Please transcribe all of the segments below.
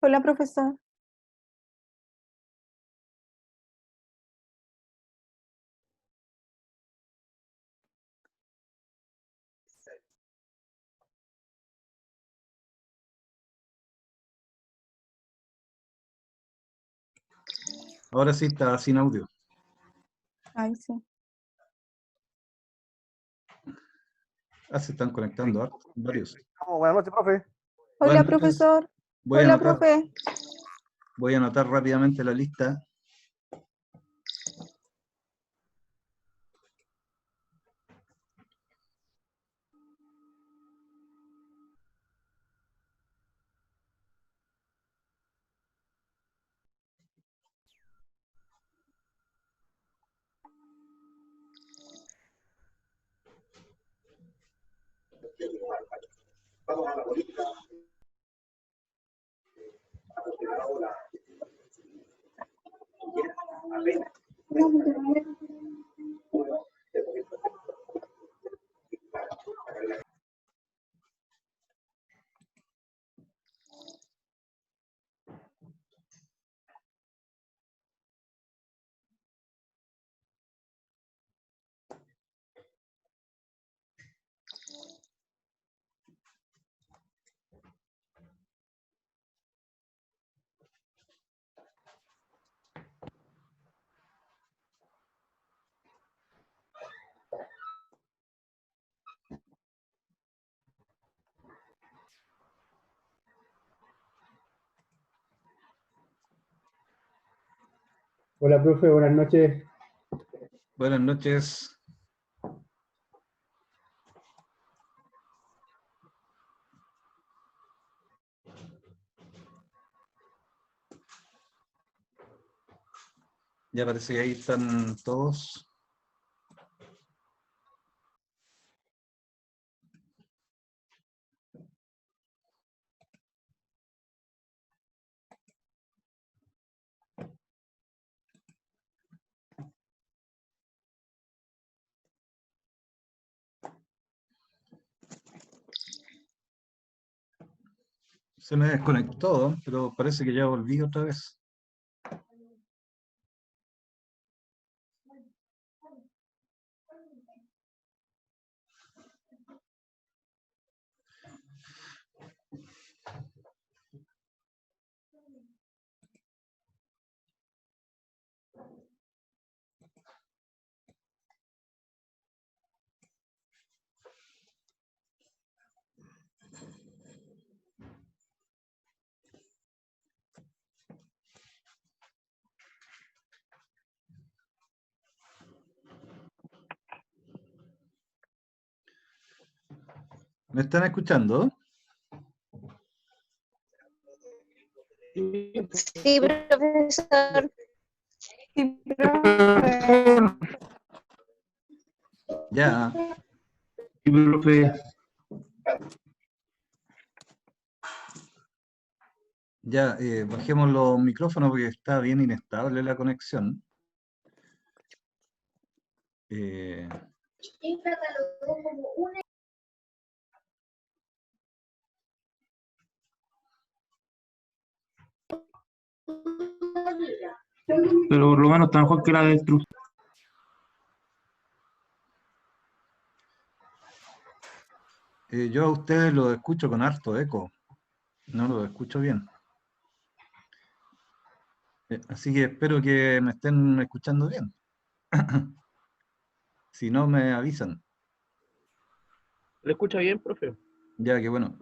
Hola, profesor. Ahora sí está sin audio. Ay, sí. Ah, se están conectando varios. Buenas noches, profe. Hola, Buenas noches. profesor. Voy a Hola, anotar, profe. voy a anotar rápidamente la lista. Hola, profe, buenas noches. Buenas noches. Ya parece que ahí están todos. Se me desconectó, pero parece que ya volví otra vez. ¿Me están escuchando? Sí, profesor. Sí, profe. Ya. Sí, profe. Ya, bajemos los micrófonos porque está bien inestable la conexión. Pero por lo menos está mejor que la del True. Yo a ustedes los escucho con harto eco. No los escucho bien. Así que espero que me estén escuchando bien. Si no, me avisan. ¿Le escucha bien, profe? Ya, qué bueno.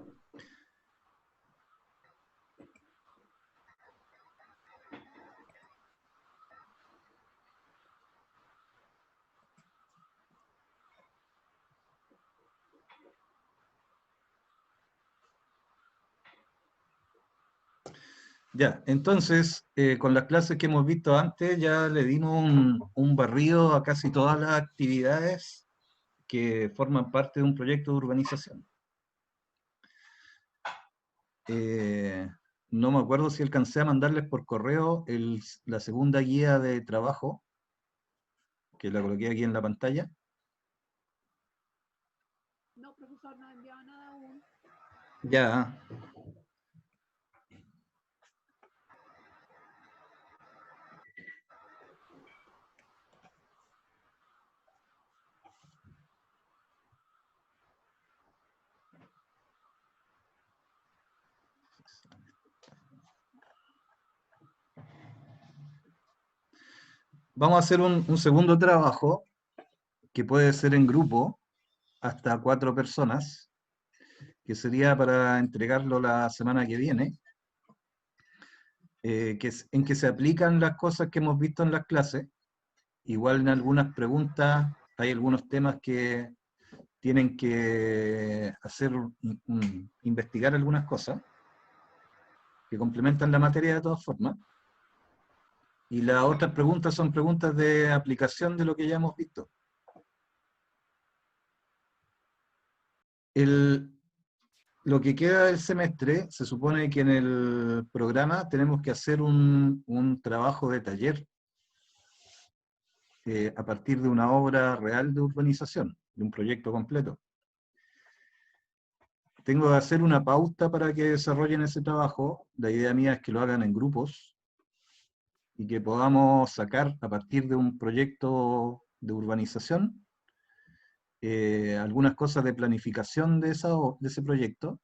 Ya, entonces, con las clases que hemos visto antes, ya le dimos un barrido a casi todas las actividades que forman parte de un proyecto de urbanización. No me acuerdo si alcancé a mandarles por correo la segunda guía de trabajo, que la coloqué aquí en la pantalla. No, profesor, no ha enviado nada aún. Ya. Vamos a hacer un segundo trabajo que puede ser en grupo, hasta 4 personas, que sería para entregarlo la semana que viene, en que se aplican las cosas que hemos visto en las clases. Igual en algunas preguntas hay algunos temas que tienen que investigar algunas cosas que complementan la materia de todas formas. Y las otras preguntas son preguntas de aplicación de lo que ya hemos visto. Lo que queda del semestre, se supone que en el programa tenemos que hacer un trabajo de taller a partir de una obra real de urbanización, de un proyecto completo. Tengo que hacer una pauta para que desarrollen ese trabajo. La idea mía es que lo hagan en grupos y que podamos sacar a partir de un proyecto de urbanización algunas cosas de planificación de ese proyecto.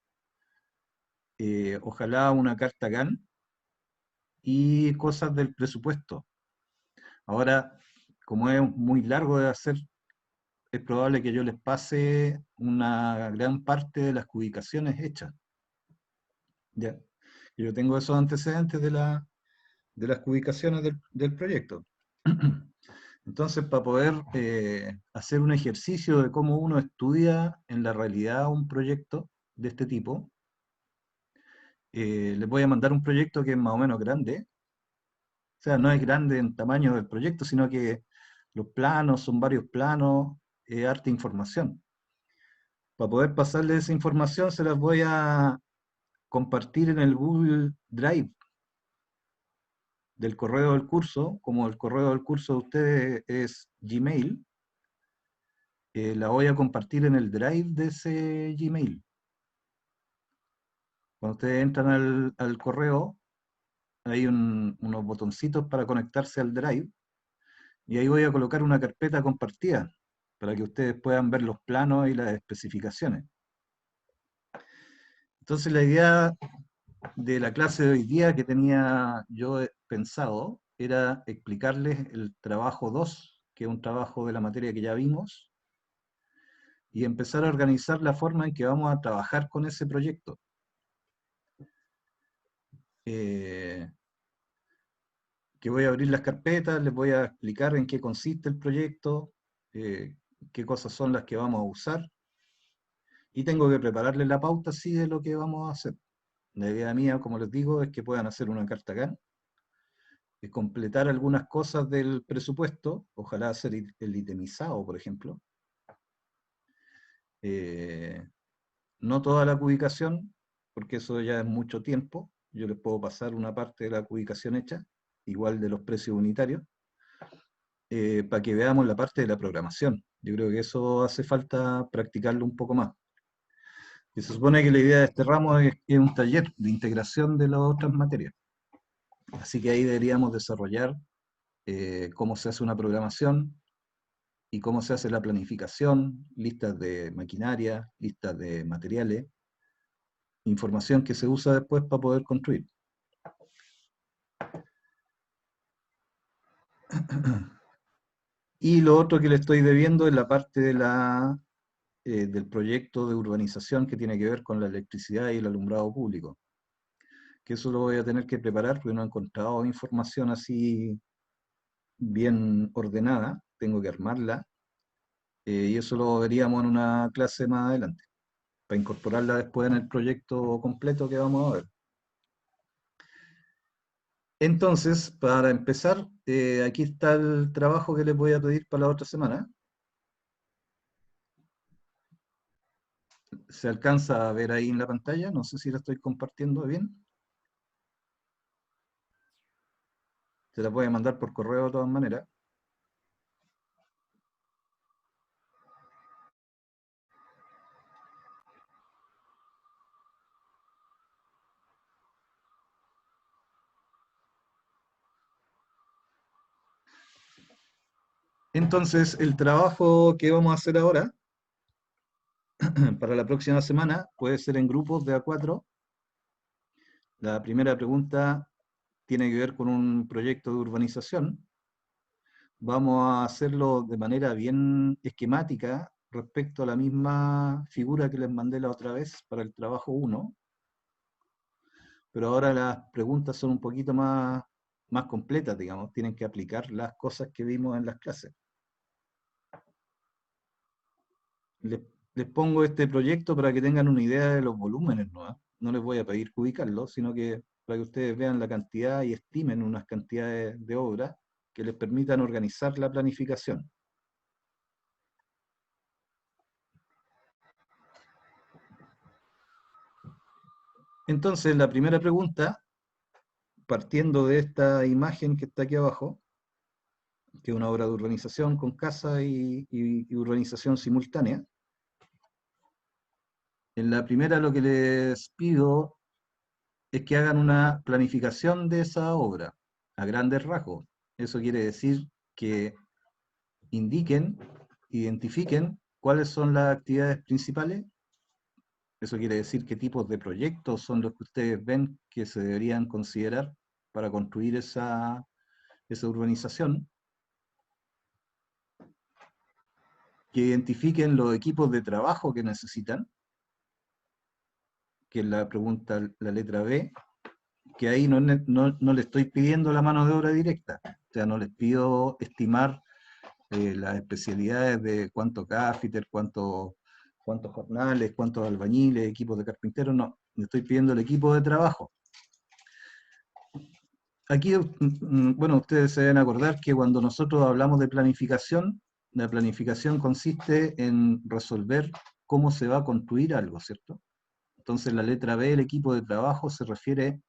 Ojalá una carta GAN y cosas del presupuesto. Ahora, como es muy largo de hacer, es probable que yo les pase una gran parte de las ubicaciones hechas. ¿Ya? Yo tengo esos antecedentes de las ubicaciones del proyecto. Entonces, para poder hacer un ejercicio de cómo uno estudia en la realidad un proyecto de este tipo, les voy a mandar un proyecto que es más o menos grande. O sea, no es grande en tamaño del proyecto, sino que los planos son varios planos, harta información. Para poder pasarles esa información se las voy a compartir en el Google Drive del correo del curso. Como el correo del curso de ustedes es Gmail, la voy a compartir en el Drive de ese Gmail. Cuando ustedes entran al correo, hay unos botoncitos para conectarse al Drive, y ahí voy a colocar una carpeta compartida, para que ustedes puedan ver los planos y las especificaciones. Entonces la idea de la clase de hoy día que tenía yo pensado era explicarles el trabajo 2, que es un trabajo de la materia que ya vimos, y empezar a organizar la forma en que vamos a trabajar con ese proyecto. Que voy a abrir las carpetas, les voy a explicar en qué consiste el proyecto, qué cosas son las que vamos a usar, y tengo que prepararles la pauta así de lo que vamos a hacer. La idea mía, como les digo, es que puedan hacer una carta GAN, completar algunas cosas del presupuesto, ojalá hacer el itemizado, por ejemplo. No toda la cubicación, porque eso ya es mucho tiempo. Yo les puedo pasar una parte de la cubicación hecha, igual de los precios unitarios, para que veamos la parte de la programación. Yo creo que eso hace falta practicarlo un poco más. Y se supone que la idea de este ramo es un taller de integración de las otras materias. Así que ahí deberíamos desarrollar cómo se hace una programación y cómo se hace la planificación, listas de maquinaria, listas de materiales, información que se usa después para poder construir. Y lo otro que le estoy debiendo es la parte de del proyecto de urbanización que tiene que ver con la electricidad y el alumbrado público. Que eso lo voy a tener que preparar porque no he encontrado información así bien ordenada, tengo que armarla, y eso lo veríamos en una clase más adelante, para incorporarla después en el proyecto completo que vamos a ver. Entonces, para empezar, aquí está el trabajo que les voy a pedir para la otra semana. ¿Se alcanza a ver ahí en la pantalla? No sé si la estoy compartiendo bien. Se la voy a mandar por correo de todas maneras. Entonces, el trabajo que vamos a hacer ahora, para la próxima semana, puede ser en grupos de A4. La primera pregunta tiene que ver con un proyecto de urbanización. Vamos a hacerlo de manera bien esquemática respecto a la misma figura que les mandé la otra vez para el trabajo 1. Pero ahora las preguntas son un poquito más completas, digamos. Tienen que aplicar las cosas que vimos en las clases. Les, les pongo este proyecto para que tengan una idea de los volúmenes, ¿no? No les voy a pedir que ubicarlos, sino que para que ustedes vean la cantidad y estimen unas cantidades de obras que les permitan organizar la planificación. Entonces, la primera pregunta, partiendo de esta imagen que está aquí abajo, que es una obra de urbanización con casa y urbanización simultánea. En la primera lo que les pido es que hagan una planificación de esa obra, a grandes rasgos. Eso quiere decir que indiquen, identifiquen cuáles son las actividades principales. Eso quiere decir qué tipos de proyectos son los que ustedes ven que se deberían considerar para construir esa urbanización. Que identifiquen los equipos de trabajo que necesitan, que es la pregunta, la letra B, que ahí no le estoy pidiendo la mano de obra directa, o sea, no les pido estimar las especialidades de cuántos gaffiter, cuántos jornales, cuántos albañiles, equipos de carpinteros, no, le estoy pidiendo el equipo de trabajo. Aquí, bueno, ustedes se deben acordar que cuando nosotros hablamos de planificación, la planificación consiste en resolver cómo se va a construir algo, ¿cierto? Entonces la letra B, el equipo de trabajo, se refiere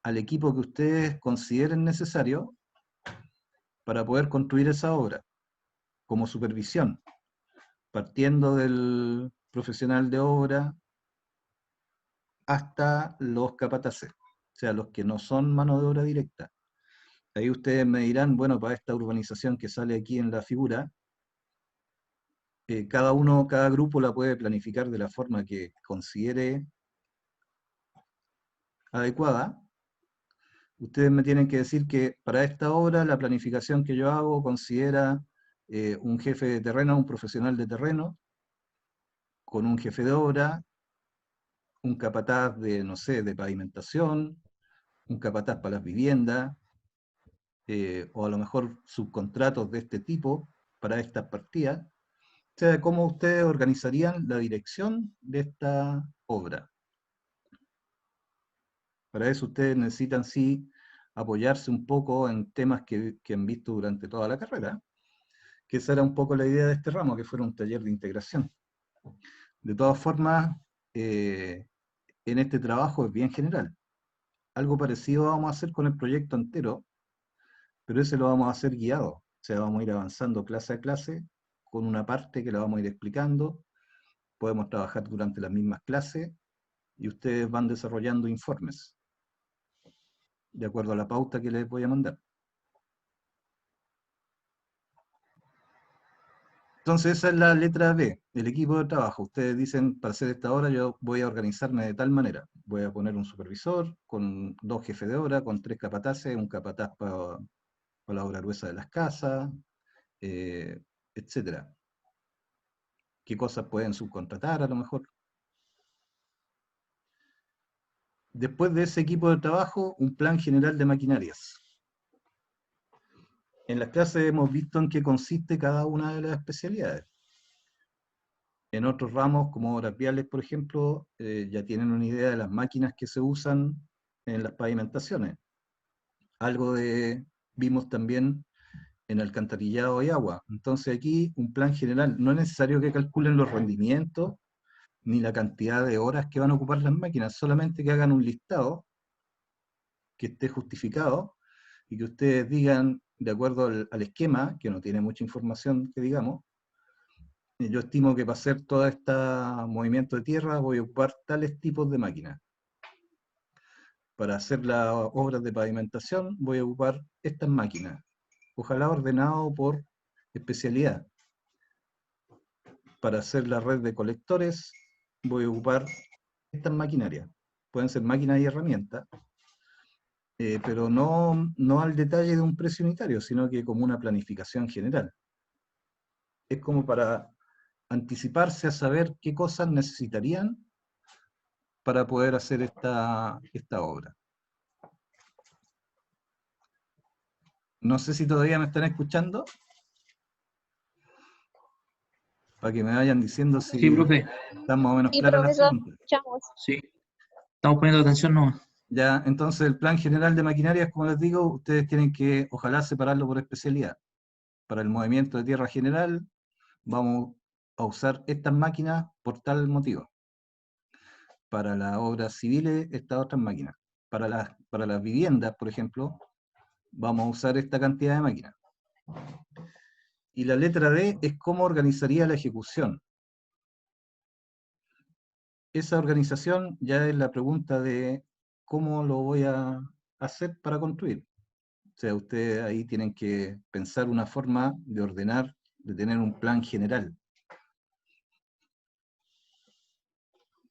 al equipo que ustedes consideren necesario para poder construir esa obra, como supervisión, partiendo del profesional de obra hasta los capataces, o sea, los que no son mano de obra directa. Ahí ustedes me dirán, bueno, para esta urbanización que sale aquí en la figura, cada grupo la puede planificar de la forma que considere adecuada. Ustedes me tienen que decir que para esta obra la planificación que yo hago considera un jefe de terreno, un profesional de terreno, con un jefe de obra, un capataz de, no sé, de pavimentación, un capataz para las viviendas, o a lo mejor subcontratos de este tipo para estas partidas. O sea, cómo ustedes organizarían la dirección de esta obra. Para eso ustedes necesitan, sí, apoyarse un poco en temas que han visto durante toda la carrera, que esa era un poco la idea de este ramo, que fuera un taller de integración. De todas formas, en este trabajo es bien general. Algo parecido vamos a hacer con el proyecto entero, pero ese lo vamos a hacer guiado. O sea, vamos a ir avanzando clase a clase, con una parte que la vamos a ir explicando. Podemos trabajar durante las mismas clases, y ustedes van desarrollando informes, de acuerdo a la pauta que les voy a mandar. Entonces esa es la letra B, el equipo de trabajo. Ustedes dicen, para hacer esta obra yo voy a organizarme de tal manera. Voy a poner un supervisor, con 2 jefes de obra, con 3 capataces, un capataz para la obra gruesa de las casas, etcétera. ¿Qué cosas pueden subcontratar a lo mejor? Después de ese equipo de trabajo, un plan general de maquinarias. En las clases hemos visto en qué consiste cada una de las especialidades. En otros ramos, como obras viales, por ejemplo, ya tienen una idea de las máquinas que se usan en las pavimentaciones. Algo vimos también en alcantarillado y agua. Entonces aquí un plan general, no es necesario que calculen los rendimientos ni la cantidad de horas que van a ocupar las máquinas, solamente que hagan un listado que esté justificado y que ustedes digan, de acuerdo al esquema, que no tiene mucha información que digamos, yo estimo que para hacer todo este movimiento de tierra voy a ocupar tales tipos de máquinas. Para hacer las obras de pavimentación voy a ocupar estas máquinas. Ojalá ordenado por especialidad. Para hacer la red de colectores voy a ocupar estas maquinarias. Pueden ser máquinas y herramientas, pero no al detalle de un precio unitario, sino que como una planificación general. Es como para anticiparse a saber qué cosas necesitarían para poder hacer esta obra. No sé si todavía me están escuchando, para que me vayan diciendo si Sí, profe. están más o menos Sí, claras las profesor, preguntas. escuchamos. Sí. Estamos poniendo atención nomás. Ya, entonces el plan general de maquinarias, como les digo, ustedes tienen que, ojalá, separarlo por especialidad. Para el movimiento de tierra general, vamos a usar estas máquinas por tal motivo. Para las obras civiles, estas otras máquinas. Para las viviendas, por ejemplo, vamos a usar esta cantidad de máquinas. Y la letra D es cómo organizaría la ejecución. Esa organización ya es la pregunta de cómo lo voy a hacer para construir. O sea, ustedes ahí tienen que pensar una forma de ordenar, de tener un plan general.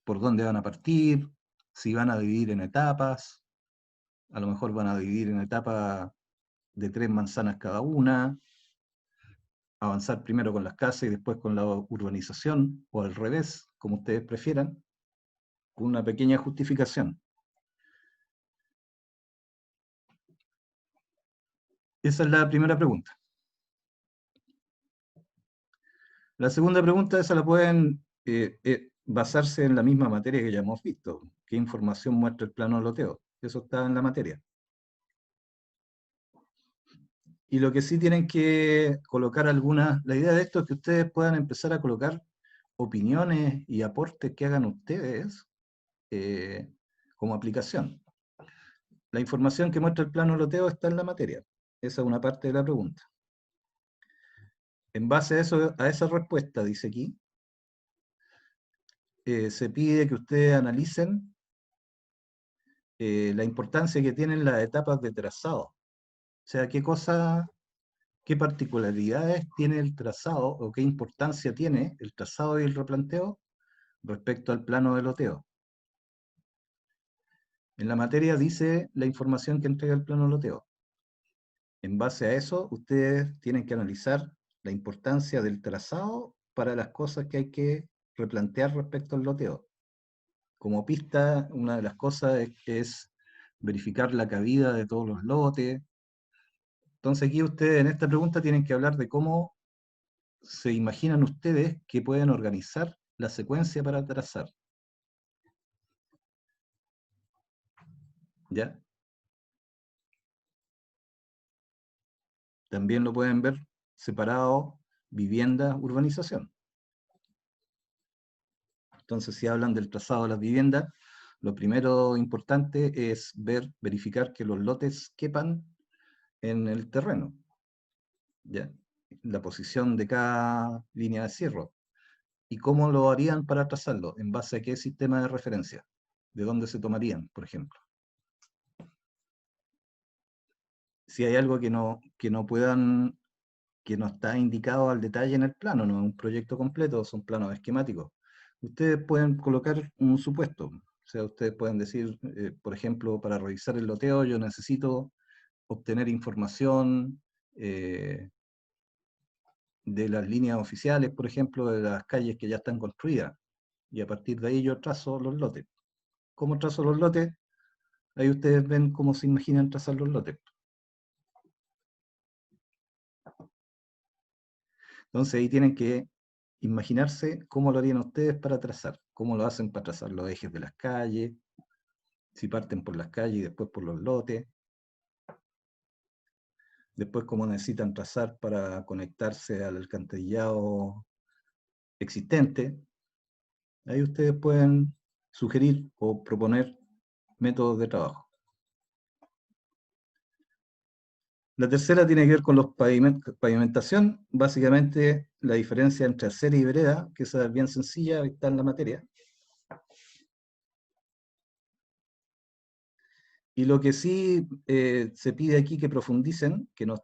Por dónde van a partir, si van a dividir en etapas, a lo mejor van a dividir en etapas de 3 manzanas cada una, avanzar primero con las casas y después con la urbanización, o al revés, como ustedes prefieran, con una pequeña justificación. Esa es la primera pregunta. La segunda pregunta, esa la pueden basarse en la misma materia que ya hemos visto. ¿Qué información muestra el plano de loteo? Eso está en la materia. Y lo que sí tienen que colocar la idea de esto es que ustedes puedan empezar a colocar opiniones y aportes que hagan ustedes como aplicación. La información que muestra el plano de loteo está en la materia. Esa es una parte de la pregunta. En base a eso, a esa respuesta, dice aquí, se pide que ustedes analicen la importancia que tienen las etapas de trazado. O sea, qué particularidades tiene el trazado o qué importancia tiene el trazado y el replanteo respecto al plano de loteo. En la materia dice la información que entrega el plano de loteo. En base a eso, ustedes tienen que analizar la importancia del trazado para las cosas que hay que replantear respecto al loteo. Como pista, una de las cosas es verificar la cabida de todos los lotes. Entonces aquí ustedes en esta pregunta tienen que hablar de cómo se imaginan ustedes que pueden organizar la secuencia para trazar. ¿Ya? También lo pueden ver separado vivienda, urbanización. Entonces, si hablan del trazado de las viviendas, lo primero importante es verificar que los lotes quepan en el terreno. ¿Ya? La posición de cada línea de cierre. ¿Y cómo lo harían para trazarlo? ¿En base a qué sistema de referencia? ¿De dónde se tomarían, por ejemplo? Si hay algo que no está indicado al detalle en el plano, no es un proyecto completo, son planos esquemáticos. Ustedes pueden colocar un supuesto. O sea, ustedes pueden decir, por ejemplo, para revisar el loteo yo necesito obtener información de las líneas oficiales, por ejemplo, de las calles que ya están construidas. Y a partir de ahí yo trazo los lotes. ¿Cómo trazo los lotes? Ahí ustedes ven cómo se imaginan trazar los lotes. Entonces ahí tienen que imaginarse cómo lo harían ustedes para trazar, cómo lo hacen para trazar los ejes de las calles, si parten por las calles y después por los lotes, después cómo necesitan trazar para conectarse al alcantarillado existente. Ahí ustedes pueden sugerir o proponer métodos de trabajo. La tercera tiene que ver con los pavimentación, básicamente la diferencia entre acera y vereda, que esa es bien sencilla, está en la materia. Y lo que sí se pide aquí que profundicen, que no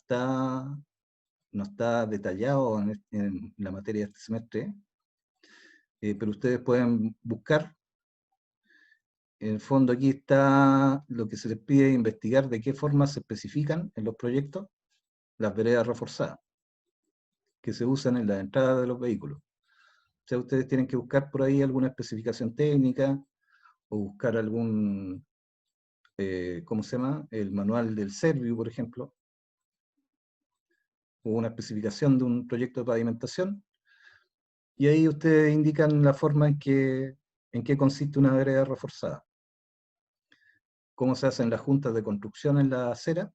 no está detallado en la materia de este semestre, pero ustedes pueden buscar. En el fondo aquí está lo que se les pide investigar de qué forma se especifican en los proyectos las veredas reforzadas que se usan en la entrada de los vehículos. O sea, ustedes tienen que buscar por ahí alguna especificación técnica o buscar algún, ¿cómo se llama? El manual del Serviu, por ejemplo, o una especificación de un proyecto de pavimentación, y ahí ustedes indican la forma en que consiste una vereda reforzada, cómo se hacen las juntas de construcción en la acera,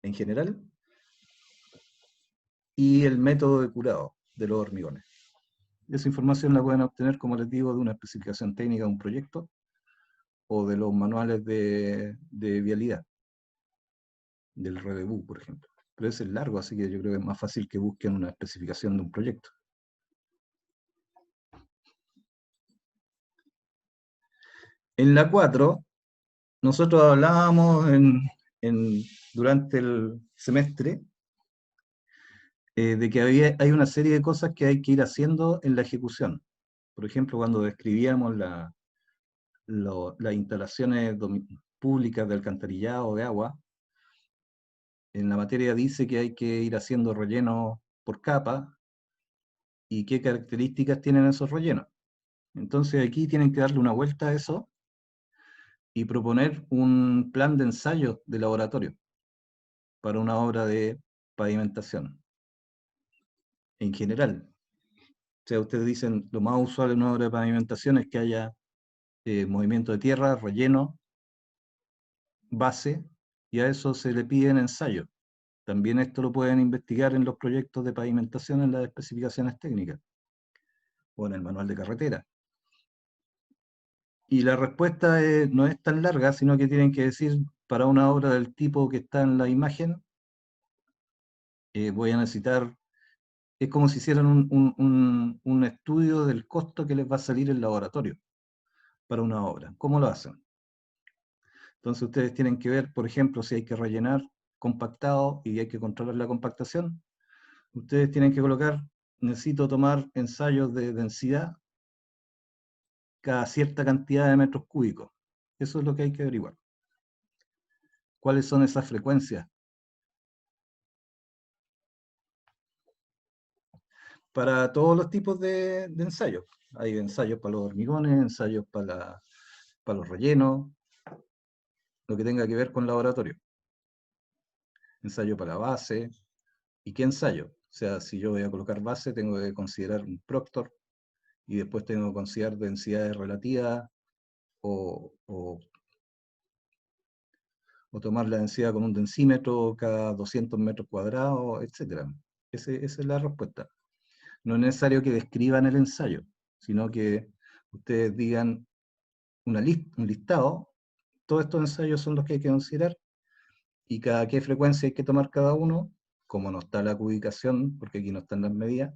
en general, y el método de curado de los hormigones. Esa información la pueden obtener, como les digo, de una especificación técnica de un proyecto o de los manuales de vialidad, del RDBU, por ejemplo. Pero ese es largo, así que yo creo que es más fácil que busquen una especificación de un proyecto. En la 4, nosotros hablábamos durante el semestre de que hay una serie de cosas que hay que ir haciendo en la ejecución. Por ejemplo, cuando describíamos las instalaciones públicas de alcantarillado de agua, en la materia dice que hay que ir haciendo relleno por capa y qué características tienen esos rellenos. Entonces aquí tienen que darle una vuelta a eso y proponer un plan de ensayo de laboratorio para una obra de pavimentación en general. O sea, ustedes dicen, lo más usual en una obra de pavimentación es que haya movimiento de tierra, relleno, base, y a eso se le piden ensayos. También esto lo pueden investigar en los proyectos de pavimentación en las especificaciones técnicas o en el manual de carretera. Y la respuesta no es tan larga, sino que tienen que decir, para una obra del tipo que está en la imagen, voy a necesitar, es como si hicieran un estudio del costo que les va a salir el laboratorio para una obra. ¿Cómo lo hacen? Entonces ustedes tienen que ver, por ejemplo, si hay que rellenar compactado y hay que controlar la compactación. Ustedes tienen que colocar, necesito tomar ensayos de densidad cada cierta cantidad de metros cúbicos. Eso es lo que hay que averiguar. ¿Cuáles son esas frecuencias? Para todos los tipos de ensayos. Hay ensayos para los hormigones, ensayos para los rellenos, lo que tenga que ver con laboratorio. Ensayo para la base. ¿Y qué ensayo? O sea, si yo voy a colocar base, tengo que considerar un proctor, y después tengo que considerar densidades relativas, o tomar la densidad con un densímetro cada 200 metros cuadrados, etc. Esa es la respuesta. No es necesario que describan el ensayo, sino que ustedes digan un listado, todos estos ensayos son los que hay que considerar, y cada qué frecuencia hay que tomar cada uno, como no está la cubicación, porque aquí no están las medidas,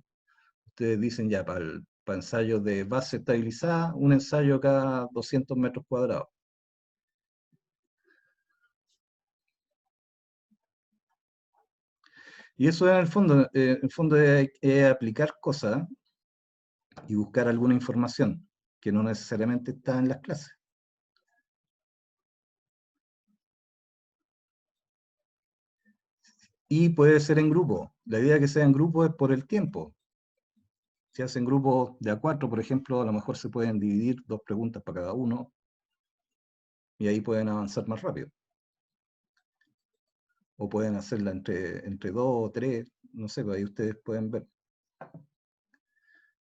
ustedes dicen ya, para ensayos de base estabilizada, un ensayo cada 200 metros cuadrados. Y eso en el fondo es aplicar cosas y buscar alguna información que no necesariamente está en las clases. Y puede ser en grupo. La idea de que sea en grupo es por el tiempo. Si hacen grupos de A4, por ejemplo, a lo mejor se pueden dividir 2 preguntas para cada uno, y ahí pueden avanzar más rápido. O pueden hacerla entre 2 o 3, no sé, pues ahí ustedes pueden ver.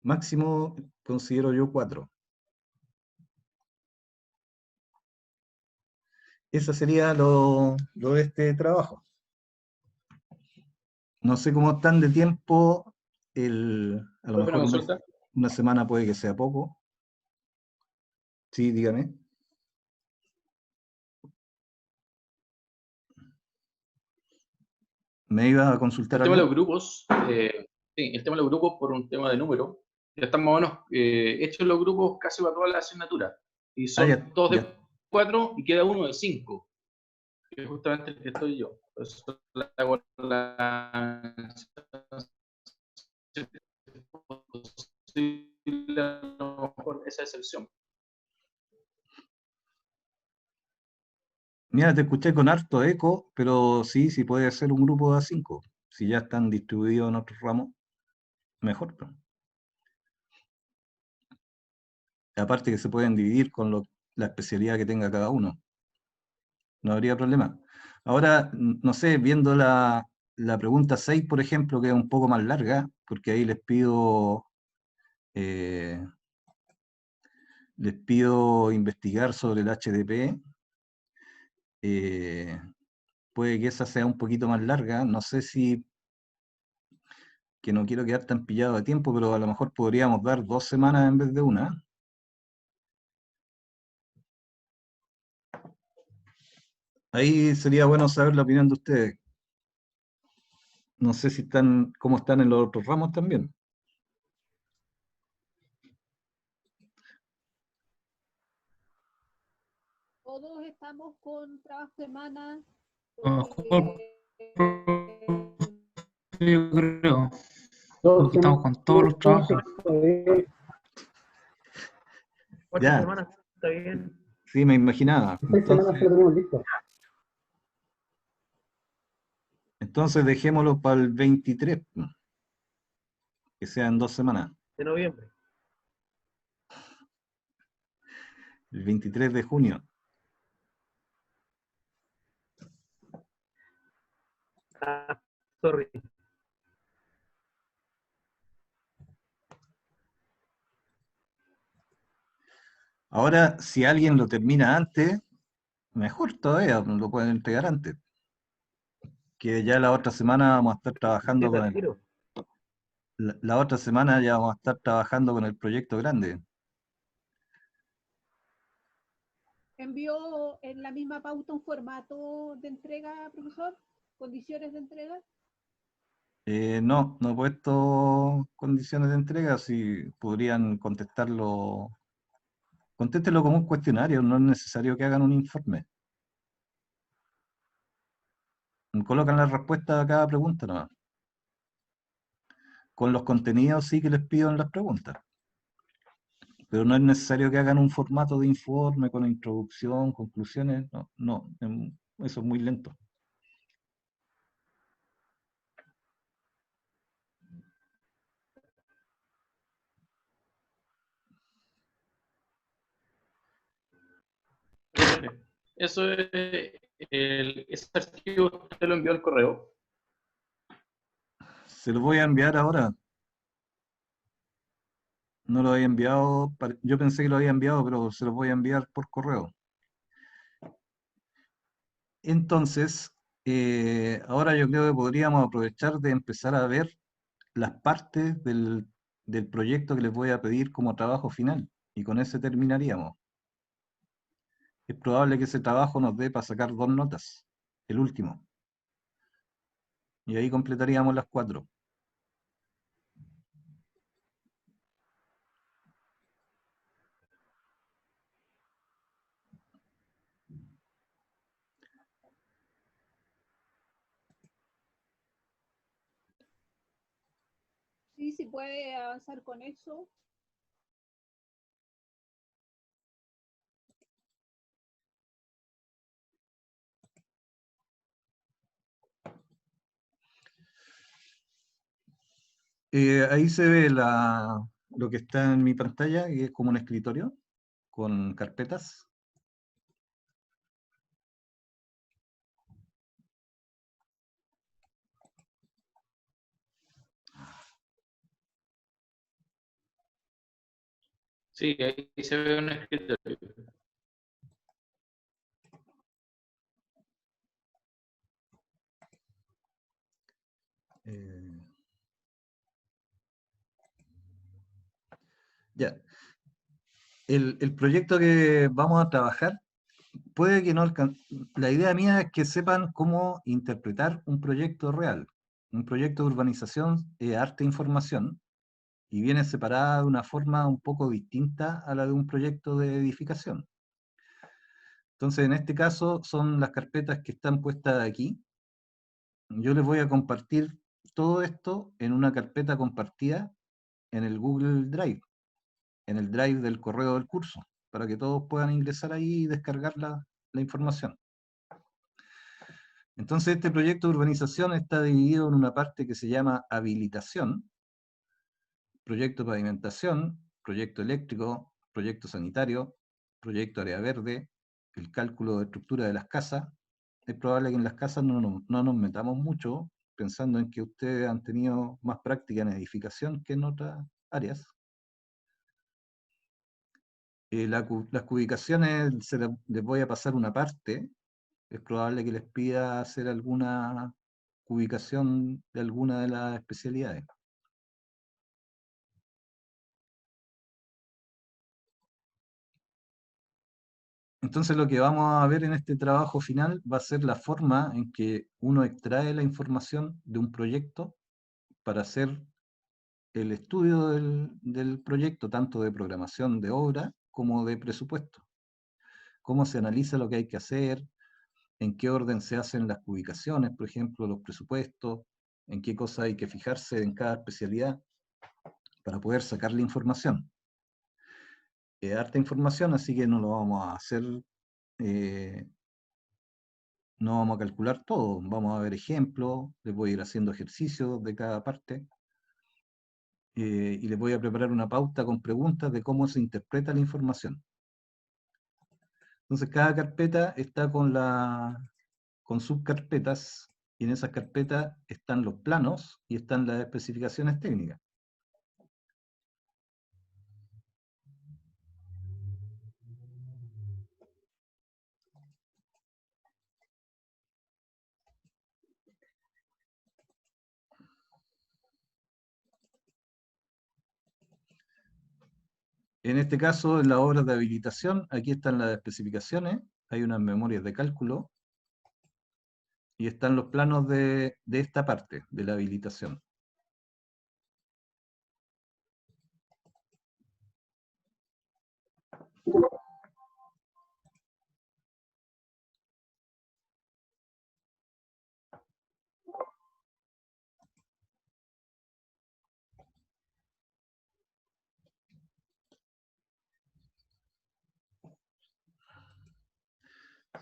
Máximo considero yo 4. Esa sería lo de este trabajo. No sé cómo están de tiempo, a lo Profe, una mejor consulta. una semana puede que sea poco. Sí, dígame. ¿Me iba a consultar El tema de algo? los grupos, sí, el tema de los grupos por un tema de número, ya están más o menos hechos los grupos casi para todas las asignaturas. Y Ah, son todos de 4 y queda uno de 5, que es justamente el que estoy yo. Por eso le hago la posible, a lo mejor esa excepción. Mira, te escuché con harto eco, pero sí, sí puede ser un grupo de A5. Si ya están distribuidos en otros ramos, mejor, pues. Aparte que se pueden dividir con la especialidad que tenga cada uno. No habría problema. Ahora, no sé, viendo la pregunta 6, por ejemplo, que es un poco más larga, porque ahí eh, les pido investigar sobre el HDP. Puede que esa sea un poquito más larga. No sé si, que no quiero quedar tan pillado de tiempo, pero a lo mejor podríamos dar 2 semanas en vez de una. Ahí sería bueno saber la opinión de ustedes. No sé si están, cómo están en los otros ramos también. Todos estamos con trabajo semana. Mejor, porque, yo creo, Dos porque estamos con todos los semanas, trabajos. está bien. 8 Ya. semanas, está bien. Sí, me imaginaba. 6 semanas que lo tenemos listo. Entonces dejémoslo para el 23, que sea en 2 semanas. De noviembre. El 23 de junio. Ah, sorry. Ahora, si alguien lo termina antes, mejor todavía, lo pueden entregar antes. Que ya la otra semana vamos a estar trabajando Empieza con al tiro. la otra semana ya vamos a estar trabajando con el proyecto grande. ¿envió en la misma pauta un formato de entrega, profesor? ¿Condiciones de entrega? No, no he puesto condiciones de entrega, si podrían contestarlo. Contéstenlo como un cuestionario, no es necesario que hagan un informe. Colocan la respuesta a cada pregunta nomás. Con los contenidos sí que les pido en las preguntas. Pero no es necesario que hagan un formato de informe con introducción, conclusiones, no, no, eso es muy lento. Eso es, ese archivo usted lo envió al correo. Se lo voy a enviar ahora. No lo había enviado, yo pensé que lo había enviado, pero se lo voy a enviar por correo. Entonces, ahora yo creo que podríamos aprovechar de empezar a ver las partes del proyecto que les voy a pedir como trabajo final. Y con ese terminaríamos. Es probable que ese trabajo nos dé para sacar 2 notas, el último. Y ahí completaríamos las 4. Sí, sí puede avanzar con eso. Ahí se ve lo que está en mi pantalla, que es como un escritorio con carpetas. Sí, ahí se ve un escritorio. Ya. El proyecto que vamos a trabajar, puede que no alcance. La idea mía es que sepan cómo interpretar un proyecto real. Un proyecto de urbanización es arte e información y viene separada de una forma un poco distinta a la de un proyecto de edificación. Entonces, en este caso, son las carpetas que están puestas aquí, yo les voy a compartir todo esto en una carpeta compartida en el Google Drive, en el Drive del correo del curso, para que todos puedan ingresar ahí y descargar la información. Entonces, este proyecto de urbanización está dividido en una parte que se llama habilitación, proyecto de pavimentación, proyecto eléctrico, proyecto sanitario, proyecto área verde, el cálculo de estructura de las casas. Es probable que en las casas no nos metamos mucho, pensando en que ustedes han tenido más práctica en edificación que en otras áreas. Las cubicaciones les voy a pasar una parte. Es probable que les pida hacer alguna ubicación de alguna de las especialidades. Entonces lo que vamos a ver en este trabajo final va a ser la forma en que uno extrae la información de un proyecto para hacer el estudio del proyecto, tanto de programación de obra como de presupuesto. Cómo se analiza lo que hay que hacer, en qué orden se hacen las ubicaciones, por ejemplo, los presupuestos, en qué cosas hay que fijarse en cada especialidad para poder sacar la información. Harta información, así que no lo vamos a hacer, no vamos a calcular todo, vamos a ver ejemplos, les voy a ir haciendo ejercicios de cada parte, y les voy a preparar una pauta con preguntas de cómo se interpreta la información. Entonces cada carpeta está con subcarpetas, y en esas carpetas están los planos y están las especificaciones técnicas. En este caso, en las obras de habilitación, aquí están las especificaciones, hay unas memorias de cálculo, y están los planos de esta parte, de la habilitación.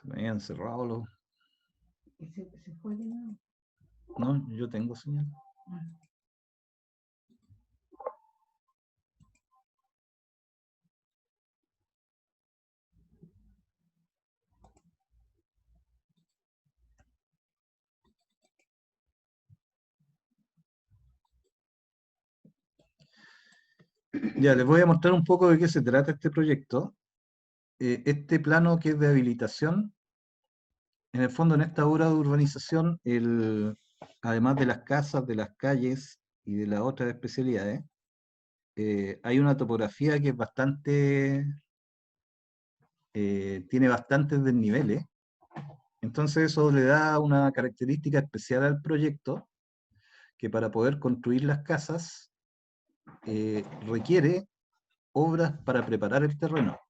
Se me habían cerrado los... ¿Se fue de nuevo? No, yo tengo señal. Ya, les voy a mostrar un poco de qué se trata este proyecto. Este plano que es de habilitación, en el fondo en esta obra de urbanización, además de las casas, de las calles y de las otras especialidades, hay una topografía que es bastante, tiene bastantes desniveles. Entonces eso le da una característica especial al proyecto, que para poder construir las casas requiere obras para preparar el terreno,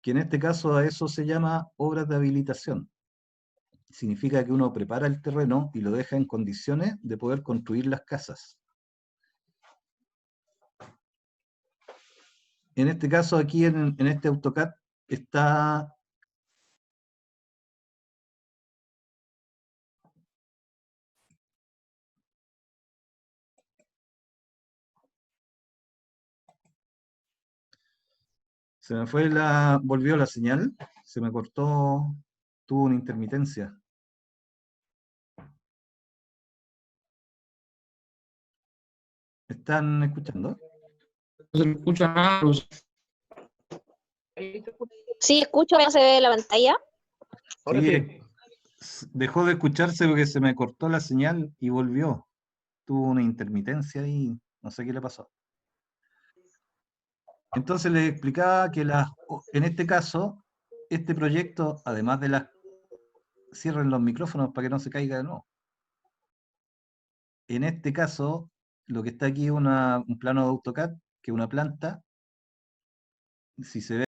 que en este caso a eso se llama obras de habilitación. Significa que uno prepara el terreno y lo deja en condiciones de poder construir las casas. En este caso aquí en este AutoCAD está... Se me fue volvió la señal, se me cortó, tuvo una intermitencia. ¿Están escuchando? No se escucha nada, profesor. Sí, escucho, no se ve la pantalla. Ahora Sí, sí. dejó de escucharse porque se me cortó la señal y volvió. Tuvo una intermitencia y no sé qué le pasó. Entonces les explicaba que en este caso, este proyecto, además de las... Cierren los micrófonos para que no se caiga de nuevo. En este caso, lo que está aquí es un plano de AutoCAD, que es una planta. Si se ve